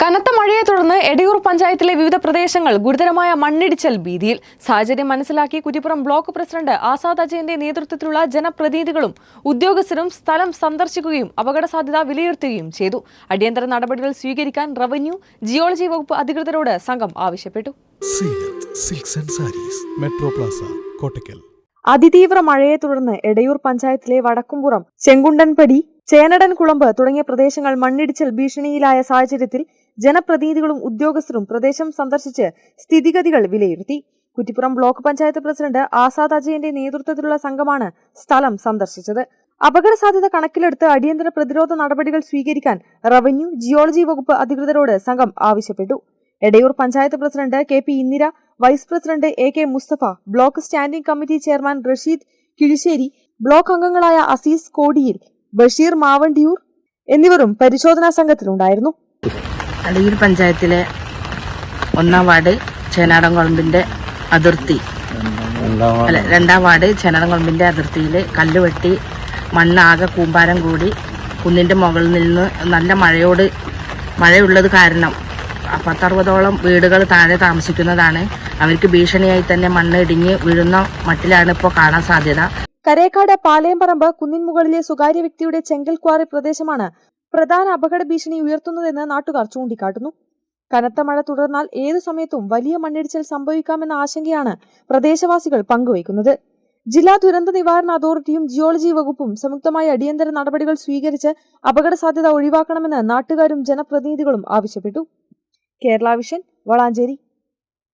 കനത്ത മഴയെ തുടർന്ന് എടയൂർ പഞ്ചായത്തിലെ വിവിധ പ്രദേശങ്ങൾ ഗുരുതരമായ മണ്ണിടിച്ചൽ ഭീതിയിൽ. സാഹചര്യം മനസ്സിലാക്കി കുറ്റിപ്പുറം ബ്ലോക്ക് പ്രസിഡന്റ് ആസാദ് അജയന്റെ നേതൃത്വത്തിലുള്ള ജനപ്രതിനിധികളും ഉദ്യോഗസ്ഥരും സ്ഥലം സന്ദർശിക്കുകയും അപകട സാധ്യത വിലയിരുത്തുകയും ചെയ്തു. അടിയന്തര നടപടികൾ സ്വീകരിക്കാൻ റവന്യൂ, ജിയോളജി വകുപ്പ് അധികൃതരോട് സംഘം ആവശ്യപ്പെട്ടു. അതിതീവ്ര മഴയെ തുടർന്ന് എടയൂർ പഞ്ചായത്തിലെ വടക്കുംപുറം, ചെങ്കുണ്ടൻപടി, ചേനടൻകുളമ്പ് തുടങ്ങിയ പ്രദേശങ്ങൾ മണ്ണിടിച്ചൽ ഭീഷണിയിലായ സാഹചര്യത്തിൽ ജനപ്രതിനിധികളും ഉദ്യോഗസ്ഥരും പ്രദേശം സന്ദർശിച്ച് സ്ഥിതിഗതികൾ വിലയിരുത്തി. കുറ്റിപ്പുറം ബ്ലോക്ക് പഞ്ചായത്ത് പ്രസിഡന്റ് ആസാദ് അജയന്റെ നേതൃത്വത്തിലുള്ള സംഘമാണ് സ്ഥലം സന്ദർശിച്ചത്. അപകട സാധ്യത കണക്കിലെടുത്ത് അടിയന്തര പ്രതിരോധ നടപടികൾ സ്വീകരിക്കാൻ റവന്യൂ, ജിയോളജി വകുപ്പ് അധികൃതരോട് സംഘം ആവശ്യപ്പെട്ടു. Edayur panchayat president KP Indira, vice president AK Mustafa, block standing committee chairman Rasheed Kizhisseri, block അംഗങ്ങളായ അസീസ് കോടിയിൽ, ബഷീർ മാവണ്ടിയൂർ എന്നിവരും പരിശോധനാ സംഘത്തിലുണ്ടായിരുന്നു. എടയൂർ പഞ്ചായത്തിലെ 1-ാം വാർഡ് ചേനാടൻകുളമ്പിന്റെ അതിർത്തി, 2-ാം വാർഡ് ചേനാടൻകുളമ്പിന്റെ അതിർത്തിയിൽ കല്ലുവെട്ടി മണ്ണാകെ കൂമ്പാരം കൂടി കുന്നിന്റെ മുകളിൽ നിന്ന് നല്ല മഴയുള്ളത് കാരണം 10-60ഓളം വീടുകൾ താഴെ താമസിക്കുന്നതാണ്. അവർക്ക് ഭീഷണിയായി തന്നെ മണ്ണ് ഇടിഞ്ഞ് വീഴുന്ന മട്ടിലാണ് ഇപ്പോൾ കാണാൻ സാധ്യത. കരേക്കാട് പാലയംപറമ്പ് കുന്നിൻ മുകളിലെ സ്വകാര്യ വ്യക്തിയുടെ ചെങ്കൽ ക്വാറി പ്രദേശമാണ് പ്രധാന അപകട ഭീഷണി ഉയർത്തുന്നതെന്ന് നാട്ടുകാർ ചൂണ്ടിക്കാട്ടുന്നു. കനത്ത മഴ തുടർന്നാൽ ഏതു സമയത്തും വലിയ മണ്ണിടിച്ചിൽ സംഭവിക്കാമെന്ന ആശങ്കയാണ് പ്രദേശവാസികൾ പങ്കുവയ്ക്കുന്നത്. ജില്ലാ ദുരന്ത നിവാരണ അതോറിറ്റിയും ജിയോളജി വകുപ്പും സംയുക്തമായി അടിയന്തര നടപടികൾ സ്വീകരിച്ച് അപകട സാധ്യത ഒഴിവാക്കണമെന്ന് നാട്ടുകാരും ജനപ്രതിനിധികളും ആവശ്യപ്പെട്ടു. കേരള വിഷൻ, വളാഞ്ചേരി.